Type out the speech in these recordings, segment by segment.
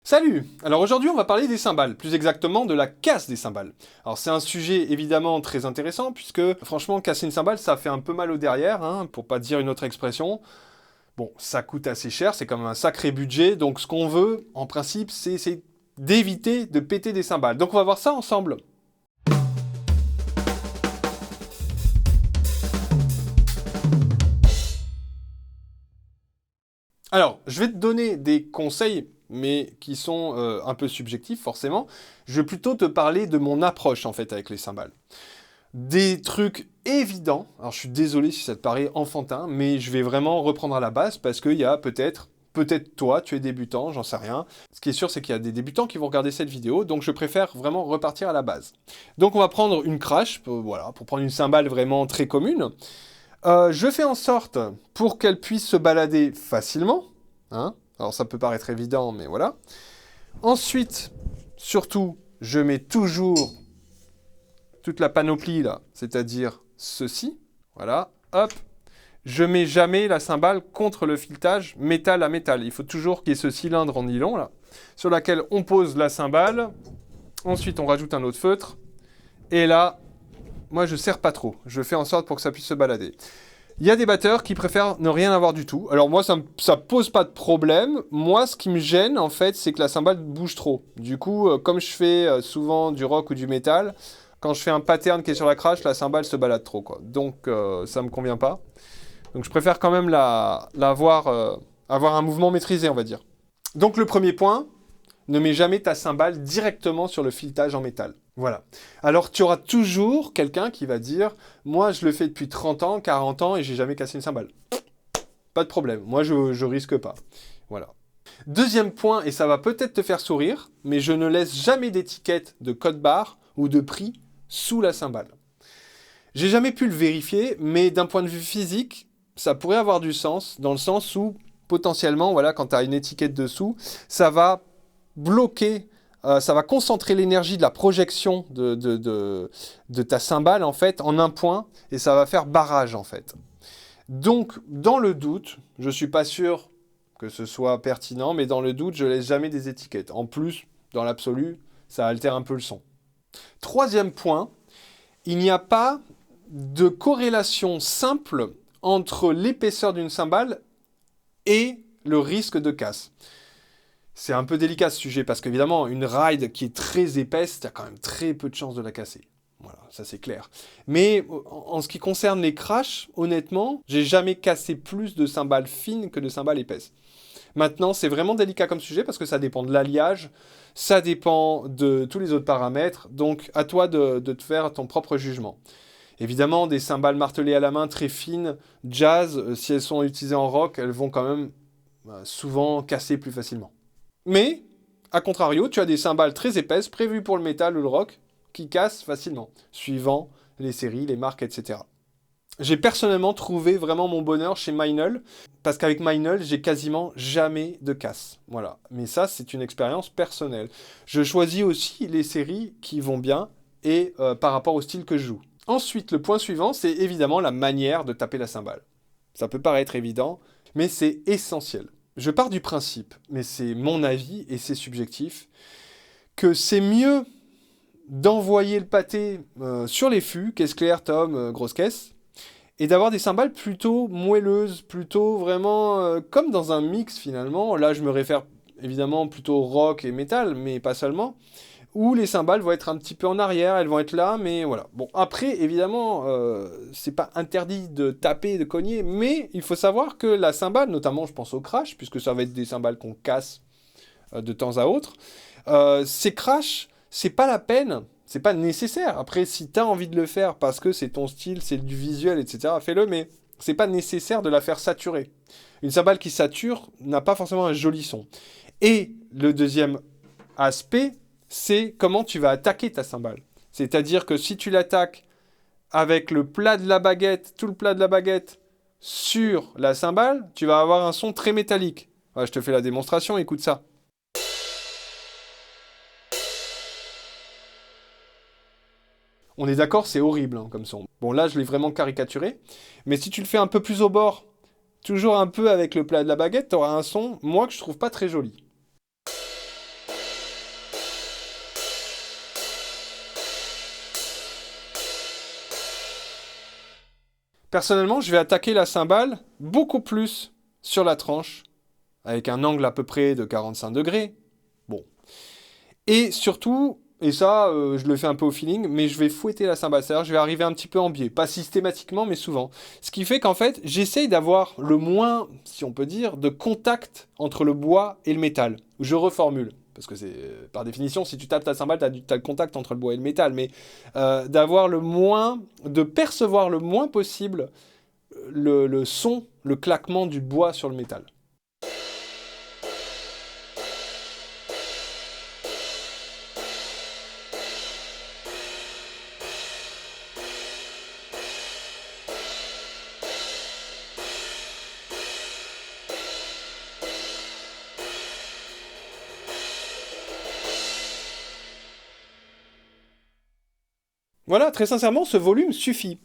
Salut! Alors aujourd'hui on va parler des cymbales, plus exactement de la casse des cymbales. Alors c'est un sujet évidemment très intéressant puisque franchement casser une cymbale ça fait un peu mal au derrière, hein, pour pas dire une autre expression. Bon, ça coûte assez cher, c'est quand même un sacré budget, donc ce qu'on veut en principe c'est d'éviter de péter des cymbales. Donc on va voir ça ensemble. Alors, je vais te donner des conseils, mais qui sont un peu subjectifs forcément. Je vais plutôt te parler de mon approche en fait avec les cymbales. Des trucs évidents, alors je suis désolé si ça te paraît enfantin, mais je vais vraiment reprendre à la base parce qu'il y a peut-être toi, tu es débutant, j'en sais rien. Ce qui est sûr, c'est qu'il y a des débutants qui vont regarder cette vidéo, donc je préfère vraiment repartir à la base. Donc on va prendre une crash, voilà, pour prendre une cymbale vraiment très commune. Je fais en sorte pour qu'elle puisse se balader facilement. Hein, alors ça peut paraître évident, mais voilà. Ensuite, surtout, je mets toujours toute la panoplie là, c'est-à-dire ceci. Voilà, hop. Je mets jamais la cymbale contre le filetage métal à métal. Il faut toujours qu'il y ait ce cylindre en nylon là, sur lequel on pose la cymbale. Ensuite, on rajoute un autre feutre. Et là, moi je serre pas trop. Je fais en sorte pour que ça puisse se balader. Il y a des batteurs qui préfèrent ne rien avoir du tout. Alors moi, ça pose pas de problème. Moi, ce qui me gêne, en fait, c'est que la cymbale bouge trop. Du coup, comme je fais souvent du rock ou du métal, quand je fais un pattern qui est sur la crash, la cymbale se balade trop, quoi. Donc, ça me convient pas. Donc, je préfère quand même avoir un mouvement maîtrisé, on va dire. Donc, le premier point, ne mets jamais ta cymbale directement sur le filetage en métal. Voilà. Alors, tu auras toujours quelqu'un qui va dire « Moi, je le fais depuis 30 ans, 40 ans et j'ai jamais cassé une cymbale. » Pas de problème. Moi, je risque pas. Voilà. Deuxième point, et ça va peut-être te faire sourire, mais je ne laisse jamais d'étiquette de code barre ou de prix sous la cymbale. J'ai jamais pu le vérifier, mais d'un point de vue physique, ça pourrait avoir du sens, dans le sens où, potentiellement, voilà, quand tu as une étiquette dessous, ça va bloquer, ça va concentrer l'énergie de la projection de ta cymbale, en fait, en un point, et ça va faire barrage, en fait. Donc, dans le doute, je suis pas sûr que ce soit pertinent, mais dans le doute, je laisse jamais des étiquettes. En plus, dans l'absolu, ça altère un peu le son. Troisième point, il n'y a pas de corrélation simple entre l'épaisseur d'une cymbale et le risque de casse. C'est un peu délicat ce sujet, parce qu'évidemment, une ride qui est très épaisse, tu as quand même très peu de chances de la casser. Voilà, ça c'est clair. Mais en ce qui concerne les crashs, honnêtement, j'ai jamais cassé plus de cymbales fines que de cymbales épaisses. Maintenant, c'est vraiment délicat comme sujet, parce que ça dépend de l'alliage, ça dépend de tous les autres paramètres, donc à toi de te faire ton propre jugement. Évidemment, des cymbales martelées à la main très fines, jazz, si elles sont utilisées en rock, elles vont quand même souvent casser plus facilement. Mais, à contrario, tu as des cymbales très épaisses prévues pour le métal ou le rock qui cassent facilement, suivant les séries, les marques, etc. J'ai personnellement trouvé vraiment mon bonheur chez Meinl, parce qu'avec Meinl, j'ai quasiment jamais de casse. Voilà. Mais ça, c'est une expérience personnelle. Je choisis aussi les séries qui vont bien et par rapport au style que je joue. Ensuite, le point suivant, c'est évidemment la manière de taper la cymbale. Ça peut paraître évident, mais c'est essentiel. Je pars du principe, mais c'est mon avis et c'est subjectif, que c'est mieux d'envoyer le pâté sur les fûts, caisse claire, tom, grosse caisse, et d'avoir des cymbales plutôt moelleuses, plutôt vraiment comme dans un mix finalement. Là, je me réfère évidemment plutôt rock et métal, mais pas seulement. Où les cymbales vont être un petit peu en arrière, elles vont être là, mais voilà. Bon, après, évidemment, c'est pas interdit de taper, de cogner, mais il faut savoir que la cymbale, notamment je pense au crash, puisque ça va être des cymbales qu'on casse de temps à autre, ces crashs, c'est pas la peine, c'est pas nécessaire. Après, si tu as envie de le faire parce que c'est ton style, c'est du visuel, etc., fais-le, mais c'est pas nécessaire de la faire saturer. Une cymbale qui sature n'a pas forcément un joli son. Et le deuxième aspect, c'est comment tu vas attaquer ta cymbale. C'est-à-dire que si tu l'attaques avec le plat de la baguette, tout le plat de la baguette sur la cymbale, tu vas avoir un son très métallique. Ouais, je te fais la démonstration, écoute ça. On est d'accord, c'est horrible hein, comme son. Bon, là, je l'ai vraiment caricaturé. Mais si tu le fais un peu plus au bord, toujours un peu avec le plat de la baguette, tu auras un son, moi, que je trouve pas très joli. Personnellement, je vais attaquer la cymbale beaucoup plus sur la tranche, avec un angle à peu près de 45 degrés. Bon. Et surtout, et ça, je le fais un peu au feeling, mais je vais fouetter la cymbale. C'est-à-dire, je vais arriver un petit peu en biais. Pas systématiquement, mais souvent. Ce qui fait qu'en fait, j'essaye d'avoir le moins, si on peut dire, de contact entre le bois et le métal. Je reformule. Parce que c'est, par définition, si tu tapes ta cymbale, tu as le contact entre le bois et le métal. Mais d'avoir le moins, de percevoir le moins possible le son, le claquement du bois sur le métal. Voilà, très sincèrement, ce volume suffit.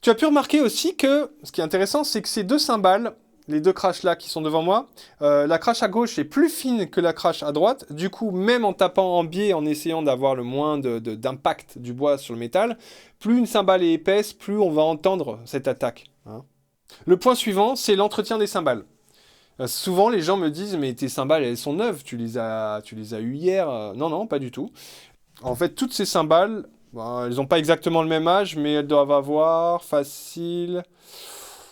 Tu as pu remarquer aussi que, ce qui est intéressant, c'est que ces deux cymbales, les deux crashs là qui sont devant moi, la crash à gauche est plus fine que la crash à droite. Du coup, même en tapant en biais, en essayant d'avoir le moins d'impact du bois sur le métal, plus une cymbale est épaisse, plus on va entendre cette attaque. Hein. Le point suivant, c'est l'entretien des cymbales. Souvent, les gens me disent, mais tes cymbales, elles sont neuves, tu les as eues hier. Non, non, pas du tout. En fait, toutes ces cymbales, bon, elles n'ont pas exactement le même âge, mais elles doivent avoir facile...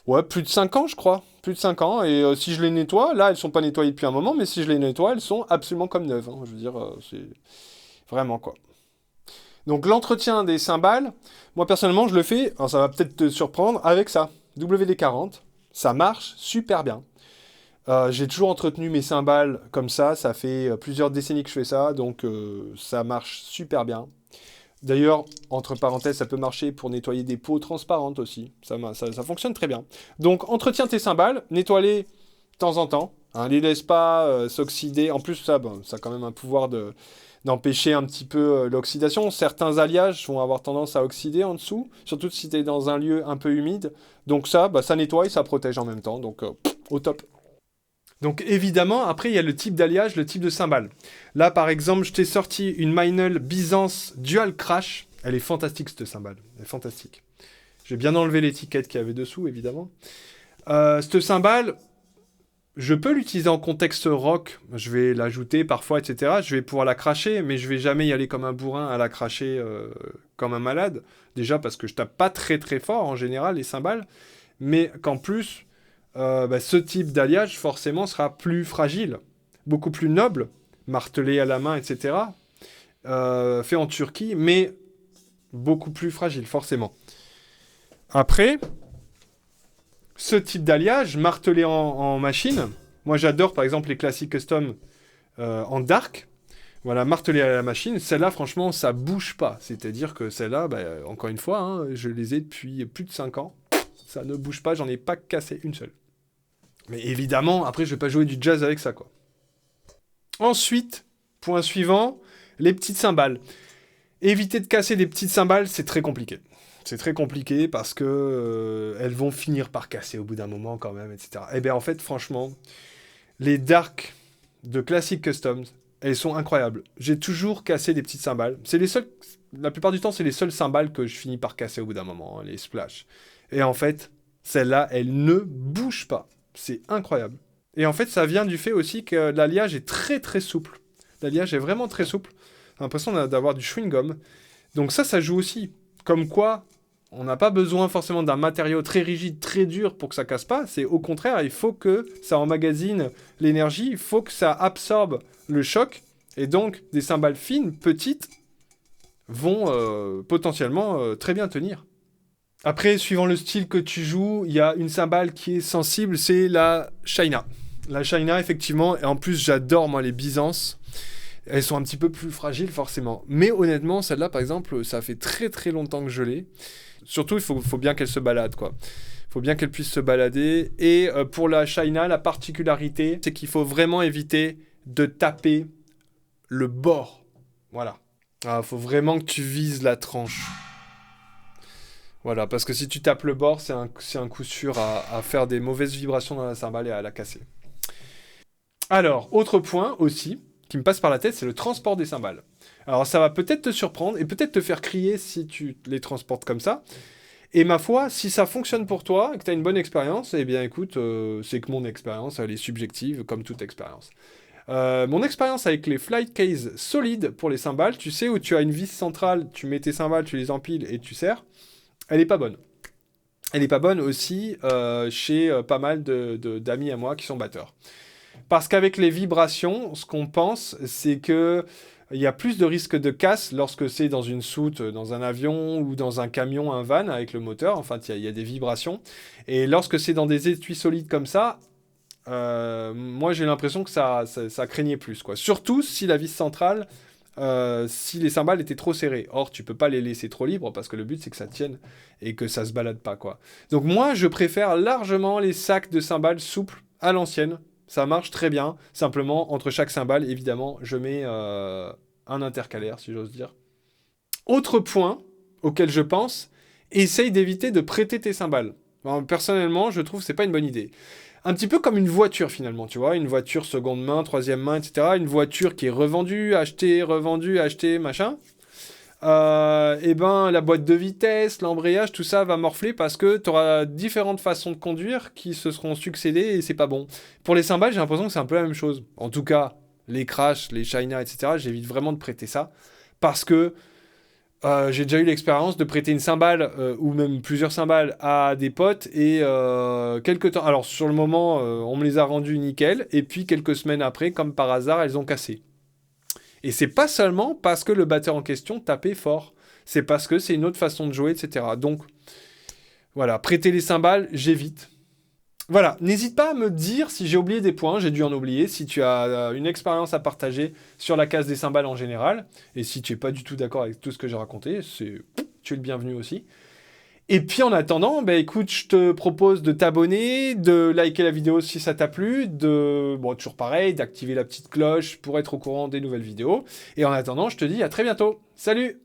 Ouais, plus de 5 ans, je crois. Plus de 5 ans. Et si je les nettoie, là, elles sont pas nettoyées depuis un moment, mais si je les nettoie, elles sont absolument comme neuves. Hein. Je veux dire, c'est... Vraiment, quoi. Donc, l'entretien des cymbales, moi, personnellement, je le fais, alors ça va peut-être te surprendre, avec ça. WD-40, ça marche super bien. J'ai toujours entretenu mes cymbales comme ça fait plusieurs décennies que je fais ça, donc ça marche super bien. D'ailleurs, entre parenthèses, ça peut marcher pour nettoyer des peaux transparentes aussi. Ça fonctionne très bien. Donc, entretiens tes cymbales, nettoie-les de temps en temps. Hein, les laisse pas s'oxyder. En plus, ça a quand même un pouvoir d'empêcher un petit peu l'oxydation. Certains alliages vont avoir tendance à oxyder en dessous, surtout si tu es dans un lieu un peu humide. Donc ça nettoie et ça protège en même temps. Donc, au top. Donc évidemment, après, il y a le type d'alliage, le type de cymbale. Là, par exemple, je t'ai sorti une Meinl Byzance Dual Crash. Elle est fantastique, cette cymbale. Elle est fantastique. J'ai bien enlevé l'étiquette qu'il y avait dessous, évidemment. Cette cymbale, je peux l'utiliser en contexte rock. Je vais l'ajouter parfois, etc. Je vais pouvoir la cracher, mais je vais jamais y aller comme un bourrin à la cracher comme un malade. Déjà parce que je tape pas très très fort, en général, les cymbales. Mais qu'en plus... ce type d'alliage, forcément, sera plus fragile, beaucoup plus noble, martelé à la main, etc. Fait en Turquie, mais beaucoup plus fragile, forcément. Après, ce type d'alliage, martelé en machine, moi j'adore par exemple les classiques custom en dark, voilà, martelé à la machine, celle-là, franchement, ça bouge pas. C'est-à-dire que celle-là, encore une fois, hein, je les ai depuis plus de 5 ans, ça ne bouge pas, j'en ai pas cassé une seule. Mais évidemment, après, je vais pas jouer du jazz avec ça, quoi. Ensuite, point suivant, les petites cymbales. Éviter de casser des petites cymbales, c'est très compliqué. C'est très compliqué parce que elles vont finir par casser au bout d'un moment quand même, etc. Et bien en fait, franchement, les dark de Classic Customs, elles sont incroyables. J'ai toujours cassé des petites cymbales. C'est les seules, la plupart du temps, c'est les seules cymbales que je finis par casser au bout d'un moment, hein, les splash. Et en fait, celle-là, elle ne bouge pas. C'est incroyable. Et en fait, ça vient du fait aussi que l'alliage est très très souple. L'alliage est vraiment très souple. J'ai l'impression d'avoir du chewing-gum. Donc ça joue aussi. Comme quoi, on n'a pas besoin forcément d'un matériau très rigide, très dur pour que ça casse pas. C'est au contraire, il faut que ça emmagasine l'énergie, il faut que ça absorbe le choc. Et donc, des cymbales fines, petites, vont potentiellement très bien tenir. Après, suivant le style que tu joues, il y a une cymbale qui est sensible, c'est la China. La China, effectivement, et en plus, j'adore, moi, les Byzance. Elles sont un petit peu plus fragiles, forcément. Mais honnêtement, celle-là, par exemple, ça fait très très longtemps que je l'ai. Surtout, il faut bien qu'elle se balade, quoi. Il faut bien qu'elle puisse se balader. Et pour la China, la particularité, c'est qu'il faut vraiment éviter de taper le bord. Voilà. Il faut vraiment que tu vises la tranche. Voilà, parce que si tu tapes le bord, c'est un coup sûr à faire des mauvaises vibrations dans la cymbale et à la casser. Alors, autre point aussi, qui me passe par la tête, c'est le transport des cymbales. Alors, ça va peut-être te surprendre et peut-être te faire crier si tu les transportes comme ça. Et ma foi, si ça fonctionne pour toi et que tu as une bonne expérience, eh bien écoute, c'est que mon expérience, elle est subjective comme toute expérience. Mon expérience avec les flight cases solides pour les cymbales, tu sais, où tu as une vis centrale, tu mets tes cymbales, tu les empiles et tu serres, elle est pas bonne. Elle est pas bonne aussi chez pas mal d'amis à moi qui sont batteurs. Parce qu'avec les vibrations, ce qu'on pense, c'est que il y a plus de risque de casse lorsque c'est dans une soute, dans un avion ou dans un camion, un van avec le moteur. Enfin, il y a des vibrations. Et lorsque c'est dans des étuis solides comme ça, moi j'ai l'impression que ça craignait plus, quoi. Surtout si la vis centrale, si les cymbales étaient trop serrées. Or, tu peux pas les laisser trop libres parce que le but c'est que ça tienne et que ça se balade pas, quoi. Donc moi, je préfère largement les sacs de cymbales souples à l'ancienne. Ça marche très bien. Simplement, entre chaque cymbale, évidemment, je mets un intercalaire, si j'ose dire. Autre point auquel je pense, essaye d'éviter de prêter tes cymbales. Alors, personnellement, je trouve que c'est pas une bonne idée. Un petit peu comme une voiture finalement, tu vois, une voiture seconde main, troisième main, etc. Une voiture qui est revendue, achetée, machin. Et ben la boîte de vitesse, l'embrayage, tout ça va morfler parce que tu auras différentes façons de conduire qui se seront succédées et c'est pas bon. Pour les cymbales, j'ai l'impression que c'est un peu la même chose. En tout cas, les Crash, les China, etc. J'évite vraiment de prêter ça parce que j'ai déjà eu l'expérience de prêter une cymbale ou même plusieurs cymbales à des potes et quelques temps. Alors sur le moment, on me les a rendues nickel et puis quelques semaines après, comme par hasard, elles ont cassé. Et c'est pas seulement parce que le batteur en question tapait fort, c'est parce que c'est une autre façon de jouer, etc. Donc voilà, prêter les cymbales, j'évite. Voilà, n'hésite pas à me dire si j'ai oublié des points, j'ai dû en oublier, si tu as une expérience à partager sur la case des cymbales en général, et si tu n'es pas du tout d'accord avec tout ce que j'ai raconté, tu es le bienvenu aussi. Et puis en attendant, bah écoute, je te propose de t'abonner, de liker la vidéo si ça t'a plu, toujours pareil, d'activer la petite cloche pour être au courant des nouvelles vidéos. Et en attendant, je te dis à très bientôt. Salut!